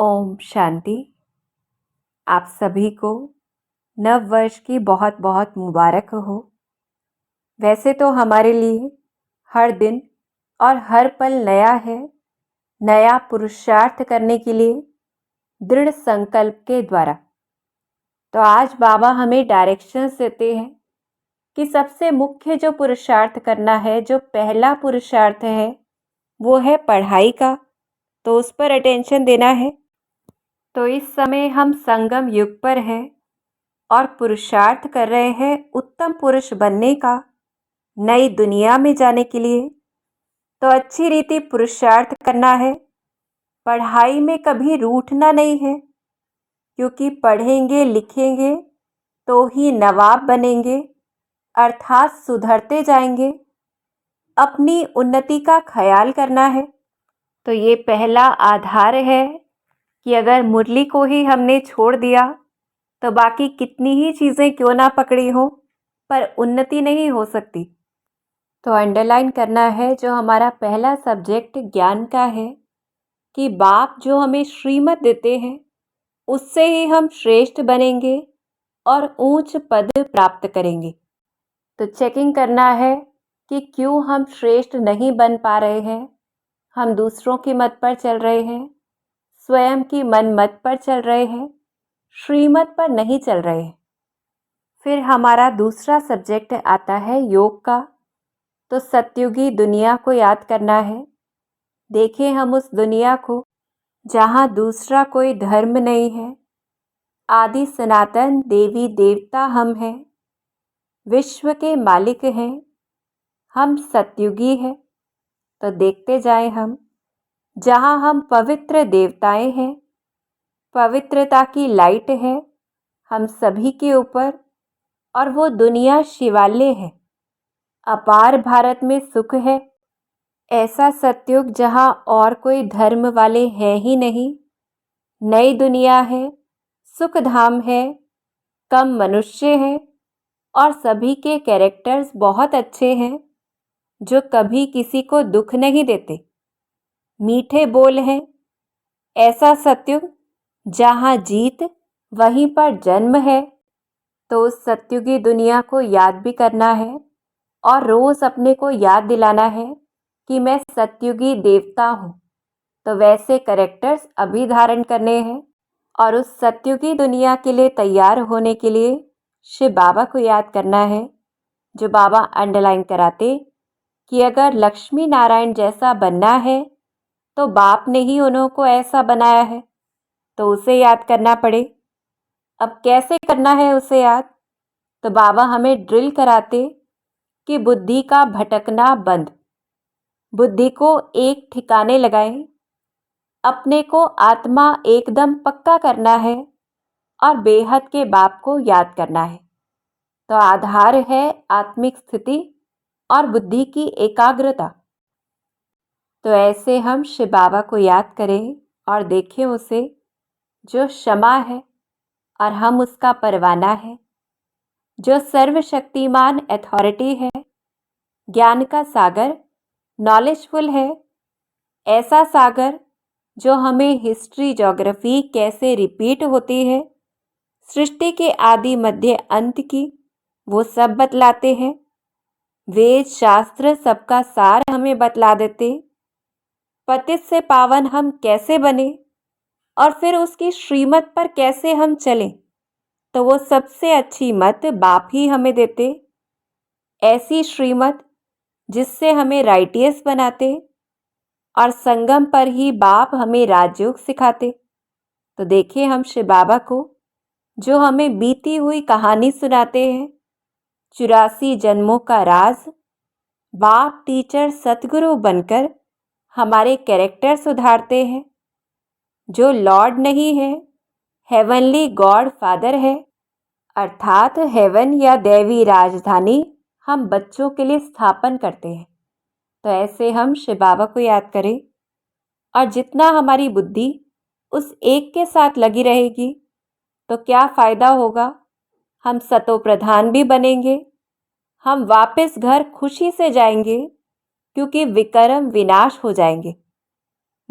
ओम शांति। आप सभी को नव वर्ष की बहुत बहुत मुबारक हो। वैसे तो हमारे लिए हर दिन और हर पल नया है, नया पुरुषार्थ करने के लिए दृढ़ संकल्प के द्वारा। तो आज बाबा हमें डायरेक्शंस देते हैं कि सबसे मुख्य जो पुरुषार्थ करना है, जो पहला पुरुषार्थ है वो है पढ़ाई का, तो उस पर अटेंशन देना है। तो इस समय हम संगम युग पर हैं और पुरुषार्थ कर रहे हैं उत्तम पुरुष बनने का, नई दुनिया में जाने के लिए। तो अच्छी रीति पुरुषार्थ करना है। पढ़ाई में कभी रूठना नहीं है, क्योंकि पढ़ेंगे लिखेंगे तो ही नवाब बनेंगे, अर्थात सुधरते जाएंगे। अपनी उन्नति का ख्याल करना है। तो ये पहला आधार है कि अगर मुरली को ही हमने छोड़ दिया तो बाकी कितनी ही चीज़ें क्यों ना पकड़ी हो, पर उन्नति नहीं हो सकती। तो अंडरलाइन करना है जो हमारा पहला सब्जेक्ट ज्ञान का है कि बाप जो हमें श्रीमत देते हैं उससे ही हम श्रेष्ठ बनेंगे और ऊंच पद प्राप्त करेंगे। तो चेकिंग करना है कि क्यों हम श्रेष्ठ नहीं बन पा रहे हैं। हम दूसरों की मत पर चल रहे हैं, स्वयं की मन मत पर चल रहे हैं, श्रीमत पर नहीं चल रहे हैं। फिर हमारा दूसरा सब्जेक्ट आता है योग का। तो सतयुगी दुनिया को याद करना है। देखें हम उस दुनिया को जहाँ दूसरा कोई धर्म नहीं है, आदि सनातन देवी देवता हम हैं, विश्व के मालिक हैं, हम सतयुगी हैं। तो देखते जाएं हम जहाँ हम पवित्र देवताएं हैं, पवित्रता की लाइट है हम सभी के ऊपर, और वो दुनिया शिवालय है। अपार भारत में सुख है, ऐसा सतयुग जहाँ और कोई धर्म वाले हैं ही नहीं। नई दुनिया है, सुख धाम है, कम मनुष्य है और सभी के कैरेक्टर्स बहुत अच्छे हैं, जो कभी किसी को दुख नहीं देते, मीठे बोल हैं। ऐसा सतयुग जहाँ जीत वहीं पर जन्म है। तो उस सतयुगी दुनिया को याद भी करना है और रोज़ अपने को याद दिलाना है कि मैं सतयुगी देवता हूँ। तो वैसे कैरेक्टर्स अभी धारण करने हैं और उस सतयुगी दुनिया के लिए तैयार होने के लिए शिव बाबा को याद करना है, जो बाबा अंडरलाइन कराते कि अगर लक्ष्मी नारायण जैसा बनना है तो बाप ने ही उन्हों को ऐसा बनाया है, तो उसे याद करना पड़े। अब कैसे करना है उसे याद? तो बाबा हमें ड्रिल कराते कि बुद्धि का भटकना बंद, बुद्धि को एक ठिकाने लगाएं, अपने को आत्मा एकदम पक्का करना है और बेहद के बाप को याद करना है। तो आधार है आत्मिक स्थिति और बुद्धि की एकाग्रता। तो ऐसे हम शिव बाबा को याद करें और देखें उसे जो क्षमा है और हम उसका परवाना है, जो सर्वशक्तिमान अथॉरिटी है, ज्ञान का सागर, नॉलेजफुल है। ऐसा सागर जो हमें हिस्ट्री ज्योग्राफी कैसे रिपीट होती है, सृष्टि के आदि मध्य अंत की, वो सब बतलाते हैं। वेद शास्त्र सबका सार हमें बतला देते। पतित से पावन हम कैसे बने और फिर उसकी श्रीमत पर कैसे हम चलें, तो वो सबसे अच्छी मत बाप ही हमें देते। ऐसी श्रीमत जिससे हमें राइटियस बनाते और संगम पर ही बाप हमें राजयोग सिखाते। तो देखिए हम शिव बाबा को जो हमें बीती हुई कहानी सुनाते हैं, 84 जन्मों का राज, बाप टीचर सतगुरु बनकर हमारे कैरेक्टर सुधारते हैं। जो लॉर्ड नहीं है, हेवनली गॉड फादर है, अर्थात हेवन या दैवी राजधानी हम बच्चों के लिए स्थापन करते हैं। तो ऐसे हम शिव बाबा को याद करें और जितना हमारी बुद्धि उस एक के साथ लगी रहेगी तो क्या फ़ायदा होगा। हम सतो प्रधान भी बनेंगे, हम वापस घर खुशी से जाएंगे, क्योंकि विकर्म विनाश हो जाएंगे।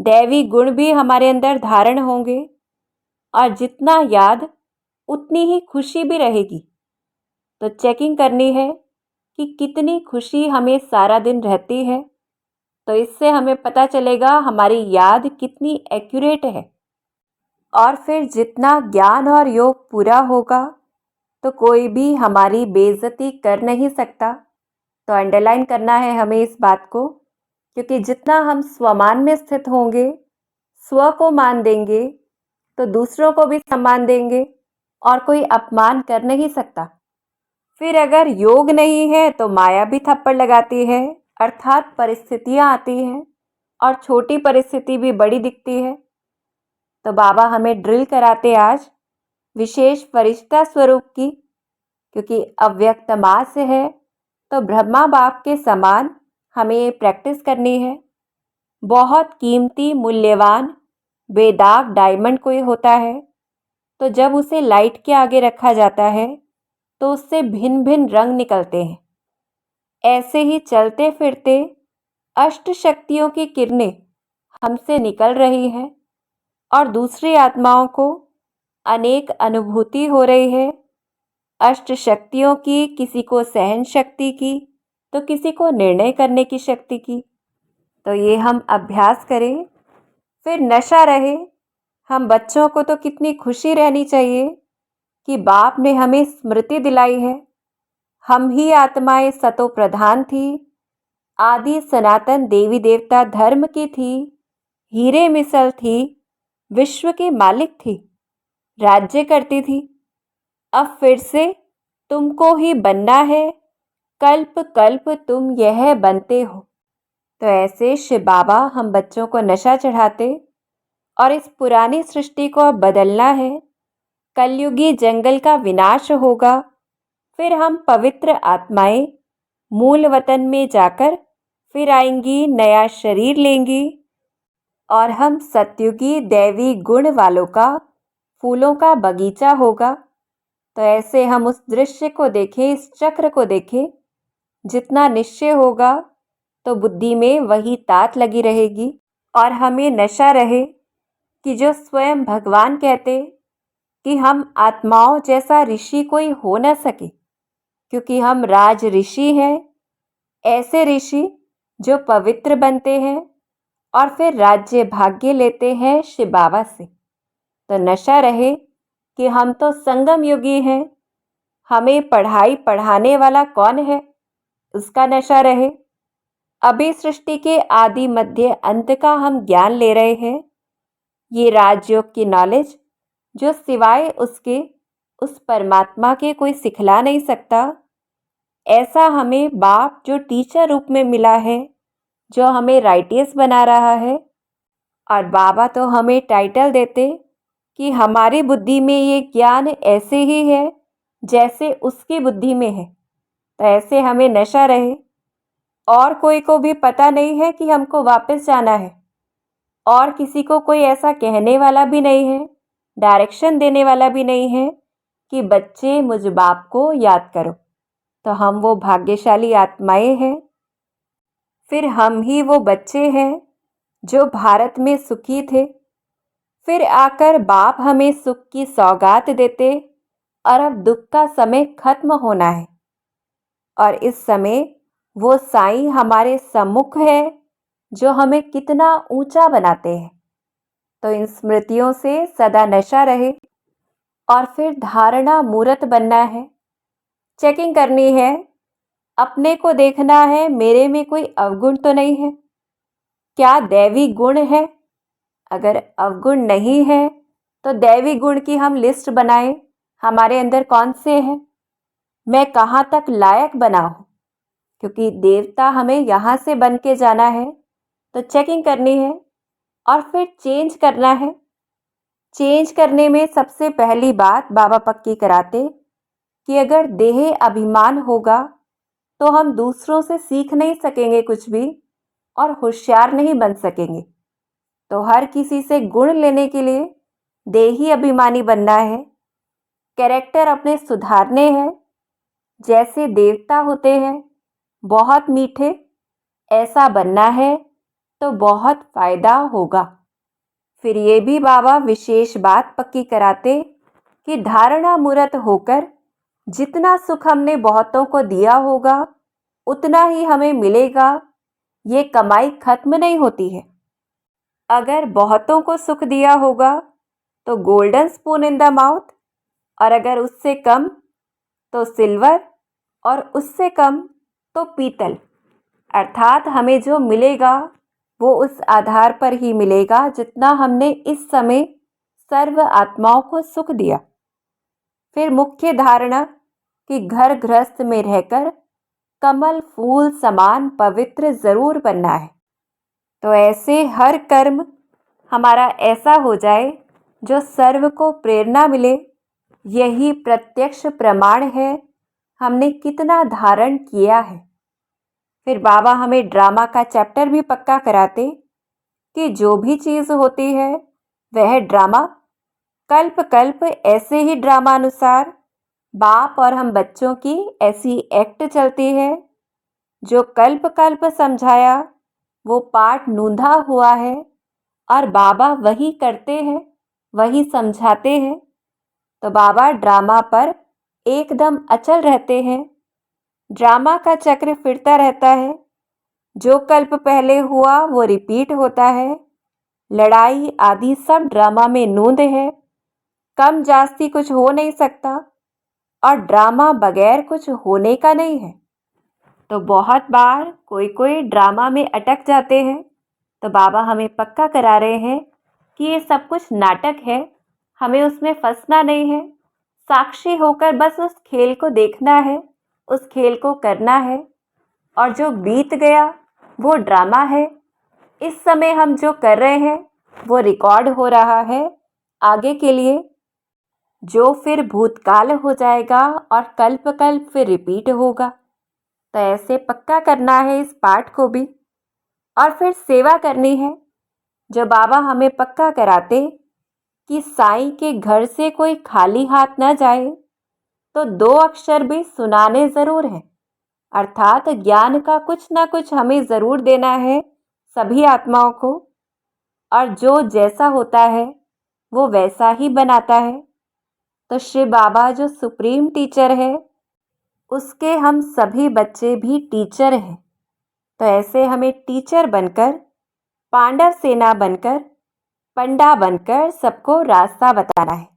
दैवी गुण भी हमारे अंदर धारण होंगे और जितना याद उतनी ही खुशी भी रहेगी। तो चेकिंग करनी है कि कितनी खुशी हमें सारा दिन रहती है, तो इससे हमें पता चलेगा हमारी याद कितनी एक्यूरेट है। और फिर जितना ज्ञान और योग पूरा होगा तो कोई भी हमारी बेइज्जती कर नहीं सकता। तो अंडरलाइन करना है हमें इस बात को, क्योंकि जितना हम स्वमान में स्थित होंगे, स्व को मान देंगे, तो दूसरों को भी सम्मान देंगे और कोई अपमान कर नहीं सकता। फिर अगर योग नहीं है तो माया भी थप्पड़ लगाती है, अर्थात परिस्थितियां आती हैं और छोटी परिस्थिति भी बड़ी दिखती है। तो बाबा हमें ड्रिल कराते आज विशेष फरिश्ता स्वरूप की, क्योंकि अव्यक्त माँ से है तो ब्रह्मा बाप के समान हमें ये प्रैक्टिस करनी है। बहुत कीमती मूल्यवान बेदाग डायमंड कोई होता है, तो जब उसे लाइट के आगे रखा जाता है तो उससे भिन्न भिन्न रंग निकलते हैं। ऐसे ही चलते फिरते अष्ट शक्तियों की किरणें हमसे निकल रही हैं और दूसरी आत्माओं को अनेक अनुभूति हो रही है। अष्ट शक्तियों की, किसी को सहन शक्ति की तो किसी को निर्णय करने की शक्ति की। तो ये हम अभ्यास करें, फिर नशा रहे। हम बच्चों को तो कितनी खुशी रहनी चाहिए कि बाप ने हमें स्मृति दिलाई है। हम ही आत्माएं सतो प्रधान थी, आदि सनातन देवी देवता धर्म की थी, हीरे मिसल थी, विश्व की मालिक थी, राज्य करती थी। अब फिर से तुमको ही बनना है, कल्प कल्प तुम यह बनते हो। तो ऐसे शिव बाबा हम बच्चों को नशा चढ़ाते और इस पुरानी सृष्टि को अब बदलना है। कलयुगी जंगल का विनाश होगा, फिर हम पवित्र आत्माएं मूल वतन में जाकर फिर आएंगी, नया शरीर लेंगी और हम सत्युगी दैवी गुण वालों का फूलों का बगीचा होगा। तो ऐसे हम उस दृश्य को देखें, इस चक्र को देखें। जितना निश्चय होगा तो बुद्धि में वही तात लगी रहेगी और हमें नशा रहे कि जो स्वयं भगवान कहते कि हम आत्माओं जैसा ऋषि कोई हो न सके, क्योंकि हम राज ऋषि हैं। ऐसे ऋषि जो पवित्र बनते हैं और फिर राज्य भाग्य लेते हैं शिव बाबा से। तो नशा रहे कि हम तो संगम युगी हैं, हमें पढ़ाई पढ़ाने वाला कौन है, उसका नशा रहे। अभी सृष्टि के आदि मध्य अंत का हम ज्ञान ले रहे हैं। ये राजयोग की नॉलेज जो सिवाय उसके उस परमात्मा के कोई सिखला नहीं सकता, ऐसा हमें बाप जो टीचर रूप में मिला है, जो हमें राइटियस बना रहा है। और बाबा तो हमें टाइटल देते कि हमारी बुद्धि में ये ज्ञान ऐसे ही है जैसे उसकी बुद्धि में है। तो ऐसे हमें नशा रहे और कोई को भी पता नहीं है कि हमको वापस जाना है और किसी को कोई ऐसा कहने वाला भी नहीं है, डायरेक्शन देने वाला भी नहीं है कि बच्चे मुझ बाप को याद करो। तो हम वो भाग्यशाली आत्माएं हैं। फिर हम ही वो बच्चे हैं जो भारत में सुखी थे, फिर आकर बाप हमें सुख की सौगात देते और अब दुख का समय खत्म होना है और इस समय वो साईं हमारे सम्मुख है जो हमें कितना ऊंचा बनाते हैं। तो इन स्मृतियों से सदा नशा रहे और फिर धारणा मूर्त बनना है। चेकिंग करनी है, अपने को देखना है मेरे में कोई अवगुण तो नहीं है, क्या दैवी गुण है। अगर अवगुण नहीं है तो दैवी गुण की हम लिस्ट बनाएं, हमारे अंदर कौन से हैं, मैं कहाँ तक लायक बना हूँ, क्योंकि देवता हमें यहाँ से बन के जाना है। तो चेकिंग करनी है और फिर चेंज करना है। चेंज करने में सबसे पहली बात बाबा पक्की कराते कि अगर देह अभिमान होगा तो हम दूसरों से सीख नहीं सकेंगे कुछ भी और होशियार नहीं बन सकेंगे। तो हर किसी से गुण लेने के लिए देही अभिमानी बनना है, कैरेक्टर अपने सुधारने हैं। जैसे देवता होते हैं बहुत मीठे, ऐसा बनना है। तो बहुत फायदा होगा। फिर ये भी बाबा विशेष बात पक्की कराते कि धारणा मूर्त होकर जितना सुख हमने बहुतों को दिया होगा उतना ही हमें मिलेगा। ये कमाई खत्म नहीं होती है। अगर बहुतों को सुख दिया होगा तो golden spoon in the mouth, और अगर उससे कम तो सिल्वर, और उससे कम तो पीतल। अर्थात हमें जो मिलेगा वो उस आधार पर ही मिलेगा जितना हमने इस समय सर्व आत्माओं को सुख दिया। फिर मुख्य धारणा कि घर गृहस्थ में रहकर कमल फूल समान पवित्र जरूर बनना है। तो ऐसे हर कर्म हमारा ऐसा हो जाए जो सर्व को प्रेरणा मिले। यही प्रत्यक्ष प्रमाण है हमने कितना धारण किया है। फिर बाबा हमें ड्रामा का चैप्टर भी पक्का कराते कि जो भी चीज़ होती है वह ड्रामा कल्प कल्प ऐसे ही ड्रामा अनुसार बाप और हम बच्चों की ऐसी एक्ट चलती है। जो कल्प कल्प समझाया वो पाठ नूंधा हुआ है, और बाबा वही करते हैं, वही समझाते हैं। तो बाबा ड्रामा पर एकदम अचल रहते हैं। ड्रामा का चक्र फिरता रहता है। जो कल्प पहले हुआ वो रिपीट होता है। लड़ाई आदि सब ड्रामा में नूंद है। कम जास्ती कुछ हो नहीं सकता, और ड्रामा बगैर कुछ होने का नहीं है। तो बहुत बार कोई कोई ड्रामा में अटक जाते हैं। तो बाबा हमें पक्का करा रहे हैं कि ये सब कुछ नाटक है, हमें उसमें फंसना नहीं है। साक्षी होकर बस उस खेल को देखना है, उस खेल को करना है, और जो बीत गया वो ड्रामा है। इस समय हम जो कर रहे हैं वो रिकॉर्ड हो रहा है आगे के लिए, जो फिर भूतकाल हो जाएगा और कल्प कल्प फिर रिपीट होगा। तो ऐसे पक्का करना है इस पाठ को भी। और फिर सेवा करनी है। जो बाबा हमें पक्का कराते कि साईं के घर से कोई खाली हाथ न जाए, तो 2 अक्षर भी सुनाने ज़रूर है। अर्थात ज्ञान का कुछ ना कुछ हमें ज़रूर देना है सभी आत्माओं को, और जो जैसा होता है वो वैसा ही बनाता है। तो शिव बाबा जो सुप्रीम टीचर है उसके हम सभी बच्चे भी टीचर हैं। तो ऐसे हमें टीचर बनकर, पांडव सेना बनकर, पंडा बनकर सबको रास्ता बताना है।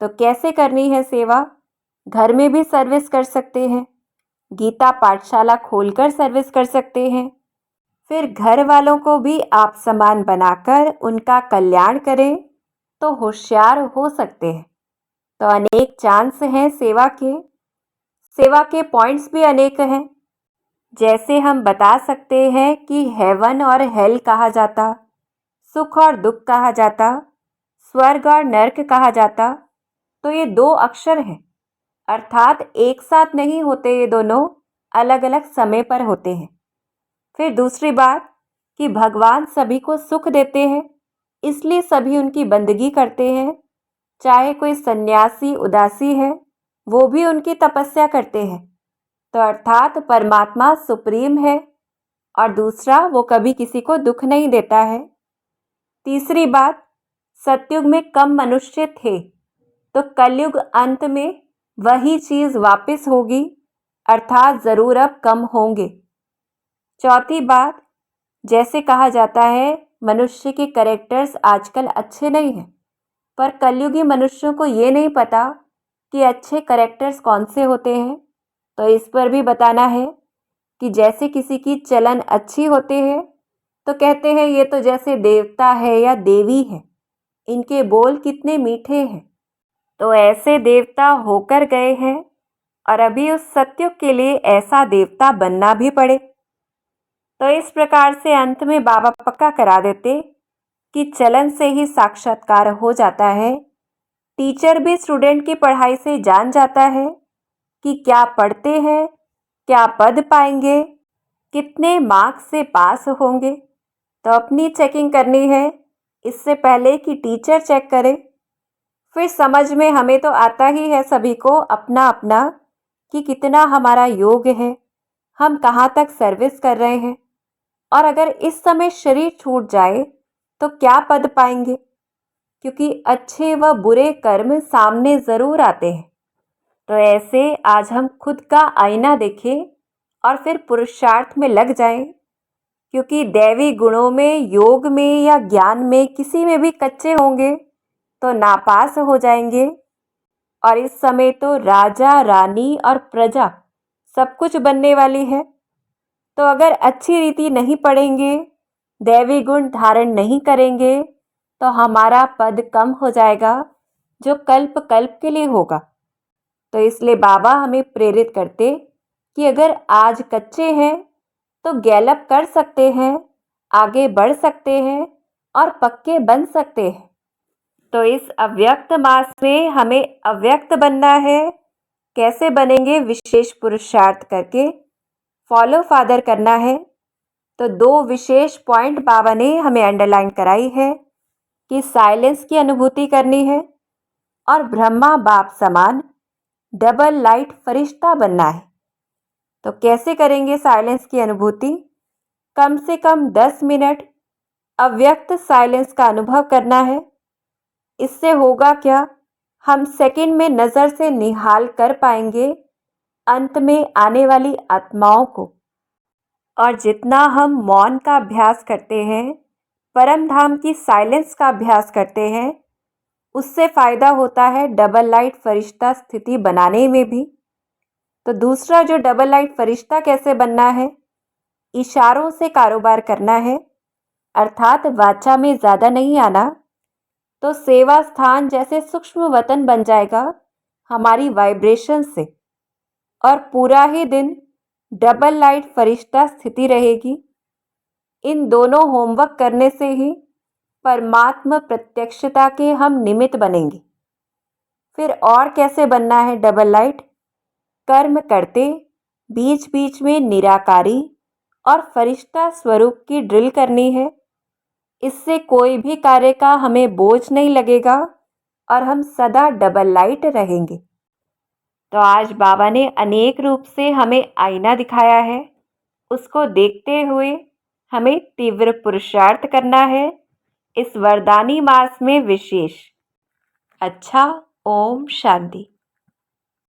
तो कैसे करनी है सेवा? घर में भी सर्विस कर सकते हैं, गीता पाठशाला खोलकर सर्विस कर सकते हैं। फिर घर वालों को भी आप समान बनाकर उनका कल्याण करें तो होशियार हो सकते हैं। तो अनेक चांस हैं सेवा के। सेवा के पॉइंट्स भी अनेक हैं। जैसे हम बता सकते हैं कि हेवन और हेल कहा जाता, सुख और दुख कहा जाता, स्वर्ग और नर्क कहा जाता। तो ये 2 अक्षर हैं, अर्थात एक साथ नहीं होते, ये दोनों अलग अलग समय पर होते हैं। फिर दूसरी बात कि भगवान सभी को सुख देते हैं, इसलिए सभी उनकी बंदगी करते हैं। चाहे कोई सन्यासी उदासी है वो भी उनकी तपस्या करते हैं। तो अर्थात परमात्मा सुप्रीम है, और दूसरा वो कभी किसी को दुख नहीं देता है। तीसरी बात, सतयुग में कम मनुष्य थे, तो कलयुग अंत में वही चीज़ वापस होगी, अर्थात ज़रूर अब कम होंगे। चौथी बात, जैसे कहा जाता है मनुष्य के कैरेक्टर्स आजकल अच्छे नहीं हैं, पर कलयुगी मनुष्यों को ये नहीं पता कि अच्छे कैरेक्टर्स कौन से होते हैं। तो इस पर भी बताना है कि जैसे किसी की चलन अच्छी होती है तो कहते हैं ये तो जैसे देवता है या देवी है, इनके बोल कितने मीठे हैं। तो ऐसे देवता होकर गए हैं, और अभी उस सत्युग के लिए ऐसा देवता बनना भी पड़े। तो इस प्रकार से अंत में बाबा पक्का करा देते कि चलन से ही साक्षात्कार हो जाता है। टीचर भी स्टूडेंट की पढ़ाई से जान जाता है कि क्या पढ़ते हैं, क्या पद पाएंगे, कितने मार्क्स से पास होंगे। तो अपनी चेकिंग करनी है इससे पहले कि टीचर चेक करे। फिर समझ में हमें तो आता ही है सभी को अपना अपना कि कितना हमारा योग है, हम कहाँ तक सर्विस कर रहे हैं। और अगर इस समय शरीर छूट जाए तो क्या पद पाएंगे, क्योंकि अच्छे व बुरे कर्म सामने ज़रूर आते हैं। तो ऐसे आज हम खुद का आईना देखें और फिर पुरुषार्थ में लग जाएं, क्योंकि दैवी गुणों में, योग में या ज्ञान में किसी में भी कच्चे होंगे तो नापास हो जाएंगे। और इस समय तो राजा, रानी और प्रजा सब कुछ बनने वाली है। तो अगर अच्छी रीति नहीं पढ़ेंगे, दैवी गुण धारण नहीं करेंगे, तो हमारा पद कम हो जाएगा, जो कल्प कल्प के लिए होगा। तो इसलिए बाबा हमें प्रेरित करते कि अगर आज कच्चे हैं तो गैलअप कर सकते हैं, आगे बढ़ सकते हैं और पक्के बन सकते हैं। तो इस अव्यक्त मास में हमें अव्यक्त बनना है। कैसे बनेंगे? विशेष पुरुषार्थ करके, फॉलो फादर करना है। तो 2 विशेष पॉइंट बाबा ने हमें अंडरलाइन कराई है कि साइलेंस की अनुभूति करनी है और ब्रह्मा बाप समान डबल लाइट फरिश्ता बनना है। तो कैसे करेंगे साइलेंस की अनुभूति? कम से कम 10 मिनट अव्यक्त साइलेंस का अनुभव करना है। इससे होगा क्या? हम सेकंड में नज़र से निहाल कर पाएंगे अंत में आने वाली आत्माओं को। और जितना हम मौन का अभ्यास करते हैं, परम धाम की साइलेंस का अभ्यास करते हैं, उससे फ़ायदा होता है डबल लाइट फरिश्ता स्थिति बनाने में भी। तो दूसरा, जो डबल लाइट फरिश्ता कैसे बनना है? इशारों से कारोबार करना है, अर्थात वाचा में ज़्यादा नहीं आना। तो सेवा स्थान जैसे सूक्ष्म वतन बन जाएगा हमारी वाइब्रेशन से, और पूरा ही दिन डबल लाइट फरिश्ता स्थिति रहेगी। इन दोनों होमवर्क करने से ही परमात्मा प्रत्यक्षता के हम निमित्त बनेंगे। फिर और कैसे बनना है डबल लाइट? कर्म करते बीच बीच में निराकारी और फरिश्ता स्वरूप की ड्रिल करनी है। इससे कोई भी कार्य का हमें बोझ नहीं लगेगा और हम सदा डबल लाइट रहेंगे। तो आज बाबा ने अनेक रूप से हमें आईना दिखाया है, उसको देखते हुए हमें तीव्र पुरुषार्थ करना है इस वरदानी मास में विशेष। अच्छा, ओम शांति।